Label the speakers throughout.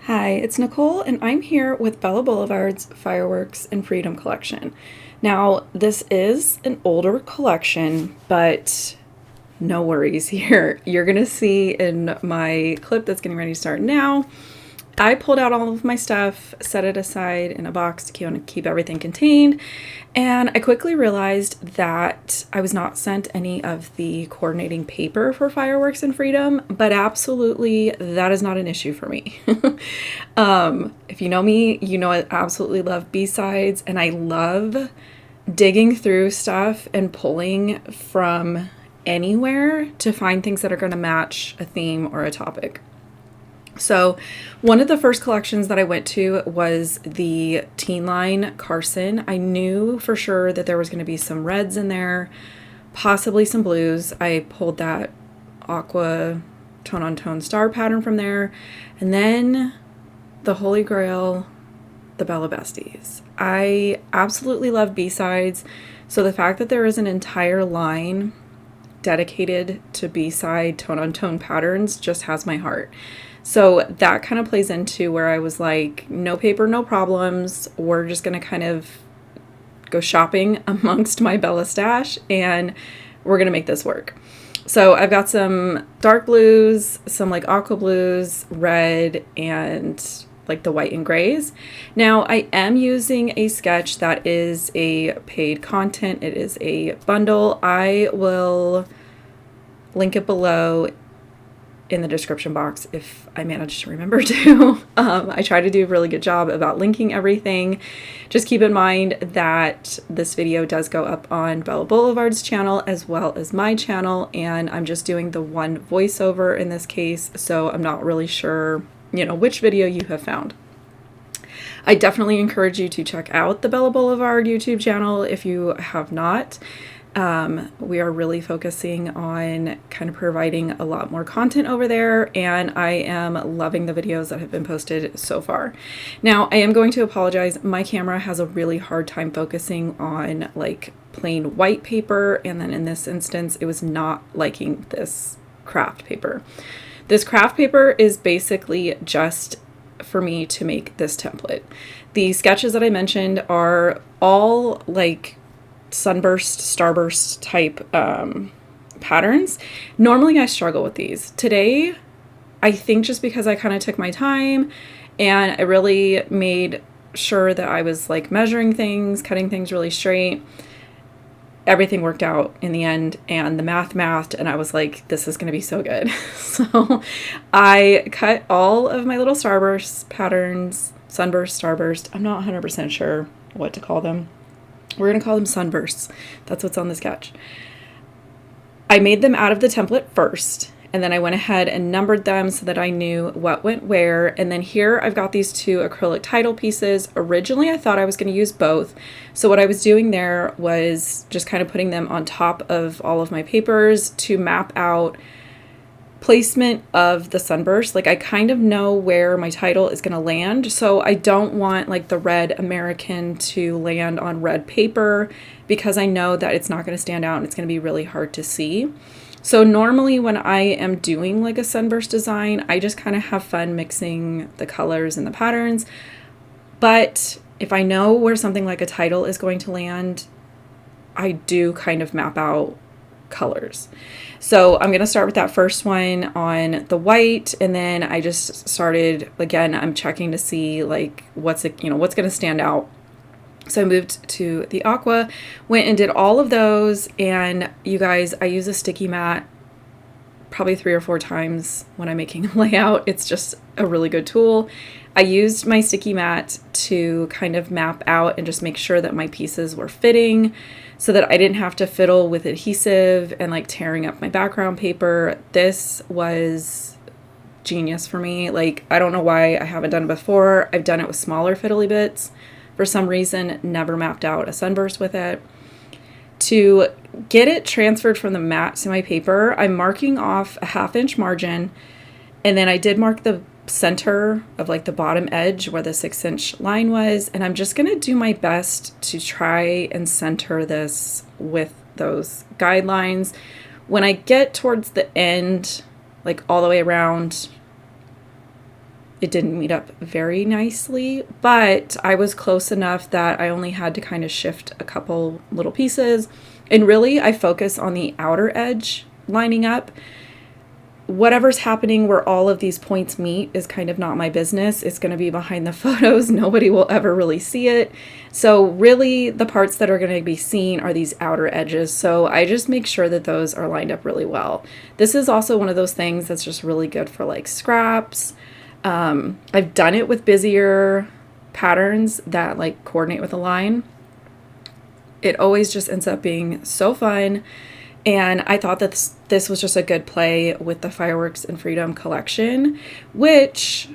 Speaker 1: Hi, it's Nicole, and I'm here with Bella Blvd's Fireworks and Freedom collection. Now, this is an older collection, but no worries here. You're going to see in my clip that's getting ready to start now, I pulled out all of my stuff, set it aside in a box to keep everything contained, and I quickly realized that I was not sent any of the coordinating paper for Fireworks and Freedom, but absolutely that is not an issue for me. If you know me, you know I absolutely love B-sides, and I love digging through stuff and pulling from anywhere to find things that are going to match a theme or a topic. So one of the first collections that I went to was the teen line Carson. I knew for sure that there was going to be some reds in there, possibly some blues. I pulled that aqua tone-on-tone star pattern from there. And then the Holy Grail, the Bella Besties. I absolutely love B-sides. So the fact that there is an entire line dedicated to B-side tone-on-tone patterns just has my heart. So that kind of plays into where I was like, no paper, no problems. We're just going to kind of go shopping amongst my Bella stash and we're going to make this work. So I've got some dark blues, some like aqua blues, red, and like the white and grays. Now I am using a sketch that is a paid content. It is a bundle. I will link it below in the description box if I manage to remember to. I try to do a really good job about linking everything. Just keep in mind that this video does go up on Bella Blvd's channel as well as my channel, and I'm just doing the one voiceover in this case, so I'm not really sure, which video you have found. I definitely encourage you to check out the Bella Blvd YouTube channel if you have not. We are really focusing on kind of providing a lot more content over there, and I am loving the videos that have been posted so far. Now, I am going to apologize. My camera has a really hard time focusing on like plain white paper, and then in this instance, it was not liking this craft paper. This craft paper is basically just for me to make this template. The sketches that I mentioned are all like sunburst, starburst type patterns. Normally I struggle with these. Today, I think just because I kind of took my time and I really made sure that I was like measuring things, cutting things really straight, everything worked out in the end, and the mathed, and I was like, this is going to be so good. So I cut all of my little starburst patterns, sunburst, starburst. I'm not 100% sure what to call them. We're going to call them sunbursts. That's what's on the sketch. I made them out of the template first, and then I went ahead and numbered them so that I knew what went where. And then here I've got these two acrylic title pieces. Originally, I thought I was going to use both. So what I was doing there was just kind of putting them on top of all of my papers to map out placement of the sunburst. Like I kind of know where my title is going to land, so I don't want like the red American to land on red paper because I know that it's not going to stand out and it's going to be really hard to see. So normally when I am doing like a sunburst design, I just kind of have fun mixing the colors and the patterns. But if I know where something like a title is going to land, I do kind of map out colors. So I'm going to start with that first one on the white, and then I just started, again, I'm checking to see like what's going to stand out. So I moved to the aqua, went and did all of those, and you guys, I use a sticky mat probably 3 or 4 times when I'm making a layout. It's just a really good tool. I used my sticky mat to kind of map out and just make sure that my pieces were fitting so that I didn't have to fiddle with adhesive and like tearing up my background paper. This was genius for me. Like, I don't know why I haven't done it before. I've done it with smaller fiddly bits. For some reason, never mapped out a sunburst with it. To get it transferred from the mat to my paper, I'm marking off a 1/2 inch margin, and then I did mark the center of like the bottom edge where the 6 inch line was, and I'm just gonna do my best to try and center this with those guidelines. When I get towards the end, like all the way around it didn't meet up very nicely, but I was close enough that I only had to kind of shift a couple little pieces. And really, I focus on the outer edge lining up. Whatever's happening where all of these points meet is kind of not my business. It's going to be behind the photos. Nobody will ever really see it. So really the parts that are going to be seen are these outer edges. So I just make sure that those are lined up really well. This is also one of those things that's just really good for like scraps. I've done it with busier patterns that like coordinate with a line. It always just ends up being so fun. And I thought that this was just a good play with the Fireworks and Freedom collection, which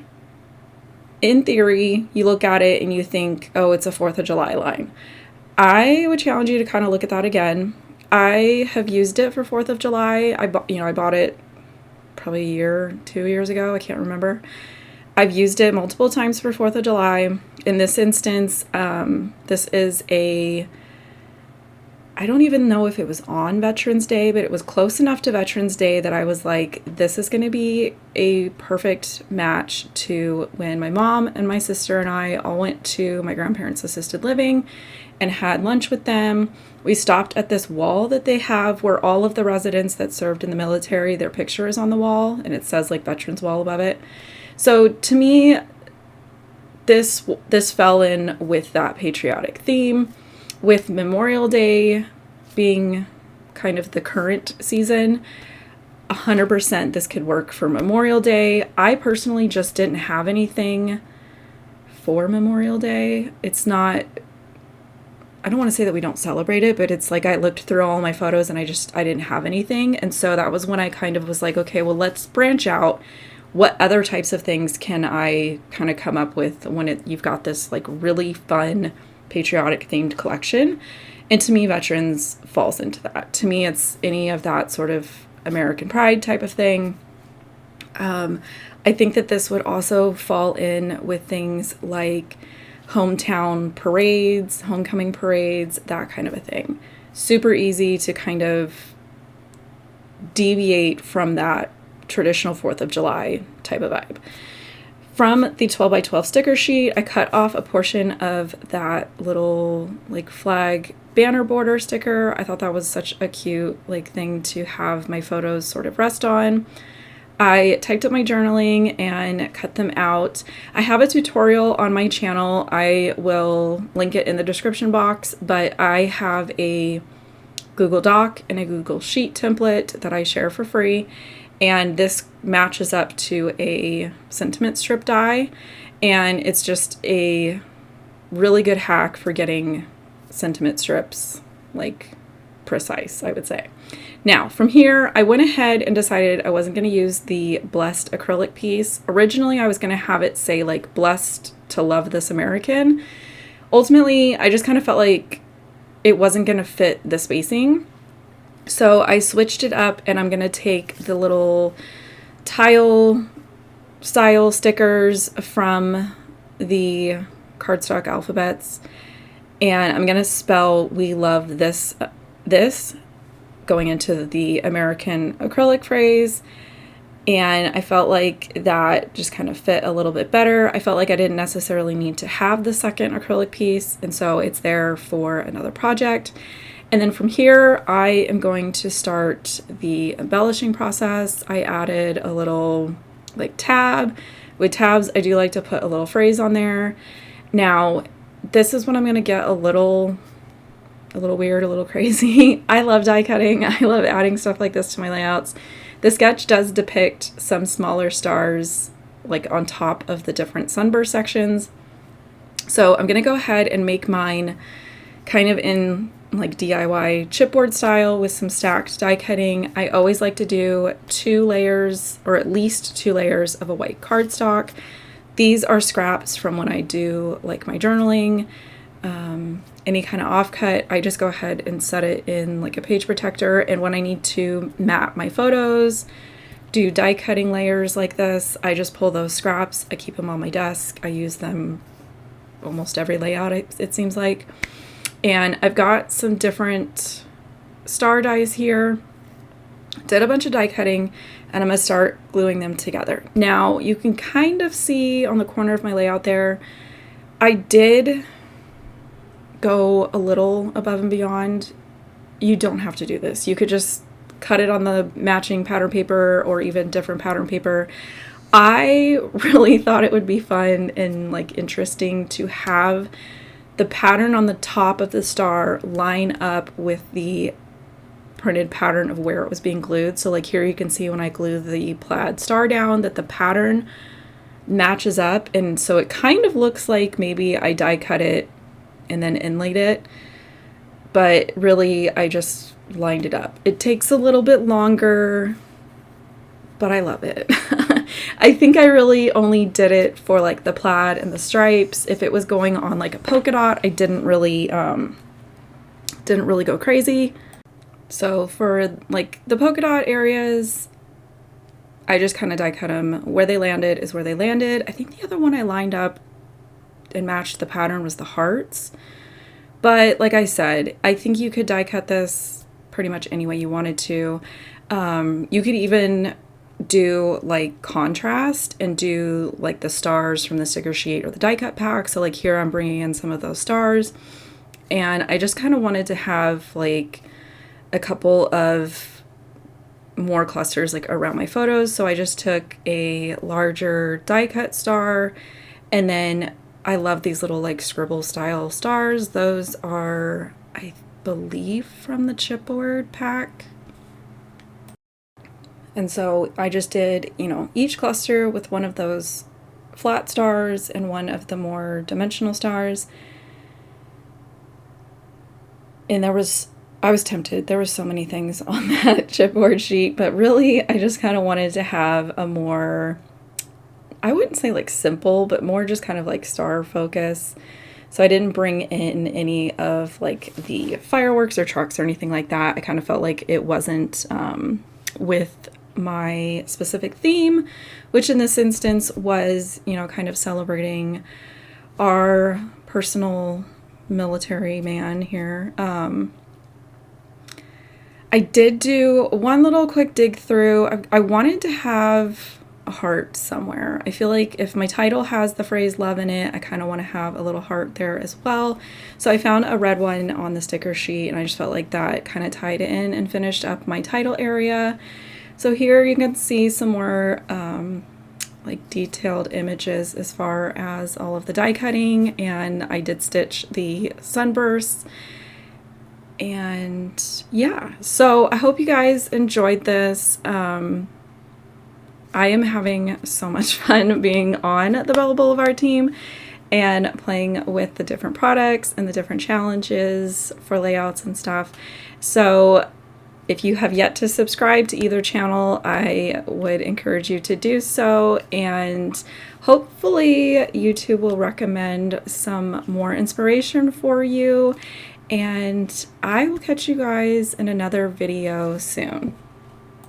Speaker 1: in theory, you look at it and you think, oh, it's a 4th of July line. I would challenge you to kind of look at that again. I have used it for 4th of July. I bought it probably a year, 2 years ago. I can't remember. I've used it multiple times for 4th of July. In this instance, this is I don't even know if it was on Veterans Day, but it was close enough to Veterans Day that I was like, this is going to be a perfect match to when my mom and my sister and I all went to my grandparents' assisted living and had lunch with them. We stopped at this wall that they have where all of the residents that served in the military, their picture is on the wall, and it says like Veterans Wall above it. So to me, this fell in with that patriotic theme. With Memorial Day being kind of the current season, 100% this could work for Memorial Day. I personally just didn't have anything for Memorial Day. It's not, I don't want to say that we don't celebrate it, but it's like I looked through all my photos and I didn't have anything. And so that was when I kind of was like, okay, well, let's branch out. What other types of things can I kind of come up with when you've got this like really fun patriotic themed collection? And to me, Veterans falls into that. To me, it's any of that sort of American pride type of thing. I think that this would also fall in with things like hometown parades, homecoming parades, that kind of a thing. Super easy to kind of deviate from that traditional 4th of July type of vibe. From the 12 by 12 sticker sheet, I cut off a portion of that little like flag banner border sticker. I thought that was such a cute like thing to have my photos sort of rest on. I typed up my journaling and cut them out. I have a tutorial on my channel. I will link it in the description box, but I have a Google Doc and a Google Sheet template that I share for free. And this matches up to a sentiment strip die, and it's just a really good hack for getting sentiment strips like precise, I would say. Now from here, I went ahead and decided I wasn't going to use the Blessed acrylic piece. Originally, I was going to have it say like Blessed to Love This American. Ultimately, I just kind of felt like it wasn't going to fit the spacing. So I switched it up, and I'm going to take the little tile style stickers from the cardstock alphabets, and I'm going to spell "We Love This," going into the American acrylic phrase. And I felt like that just kind of fit a little bit better. I felt like I didn't necessarily need to have the second acrylic piece, and so it's there for another project. And then from here, I am going to start the embellishing process. I added a little like tab. With tabs, I do like to put a little phrase on there. Now, this is when I'm going to get a little weird, a little crazy. I love die cutting. I love adding stuff like this to my layouts. The sketch does depict some smaller stars like on top of the different sunburst sections. So I'm going to go ahead and make mine kind of in like DIY chipboard style with some stacked die cutting. I always like to do 2 layers or at least 2 layers of a white cardstock. These are scraps from when I do like my journaling, any kind of offcut. I just go ahead and set it in like a page protector, and when I need to map my photos, do die cutting layers like this, I just pull those scraps. I keep them on my desk. I use them almost every layout, it seems like. And I've got some different star dies here. Did a bunch of die cutting, and I'm going to start gluing them together. Now, you can kind of see on the corner of my layout there, I did go a little above and beyond. You don't have to do this. You could just cut it on the matching pattern paper or even different pattern paper. I really thought it would be fun and like interesting to have the pattern on the top of the star line up with the printed pattern of where it was being glued. So like here you can see when I glue the plaid star down that the pattern matches up, and so it kind of looks like maybe I die cut it and then inlaid it, but really I just lined it up. It takes a little bit longer, but I love it. I think I really only did it for like the plaid and the stripes. If it was going on like a polka dot, I didn't really go crazy. So for like the polka dot areas, I just kind of die cut them. Where they landed is where they landed. I think the other one I lined up and matched the pattern was the hearts. But like I said, I think you could die cut this pretty much any way you wanted to. You could even do like contrast and do like the stars from the sticker sheet or the die cut pack. So like here I'm bringing in some of those stars, and I just kind of wanted to have like a couple of more clusters like around my photos. So I just took a larger die cut star, and then I love these little like scribble style stars. Those are, I believe, from the chipboard pack. And so I just did, you know, each cluster with one of those flat stars and one of the more dimensional stars. And I was tempted. There were so many things on that chipboard sheet, but really I just kind of wanted to have a more, I wouldn't say like simple, but more just kind of like star focus. So I didn't bring in any of like the fireworks or trucks or anything like that. I kind of felt like it wasn't with my specific theme, which in this instance was, you know, kind of celebrating our personal military man here. I did do one little quick dig through. I wanted to have a heart somewhere. I feel like if my title has the phrase love in it, I kind of want to have a little heart there as well. So I found a red one on the sticker sheet, and I just felt like that kind of tied it in and finished up my title area. So here you can see some more like detailed images as far as all of the die cutting, and I did stitch the sunbursts. And yeah, so I hope you guys enjoyed this. I am having so much fun being on the Bella Blvd team and playing with the different products and the different challenges for layouts and stuff. So if you have yet to subscribe to either channel, I would encourage you to do so, and hopefully YouTube will recommend some more inspiration for you, and I will catch you guys in another video soon.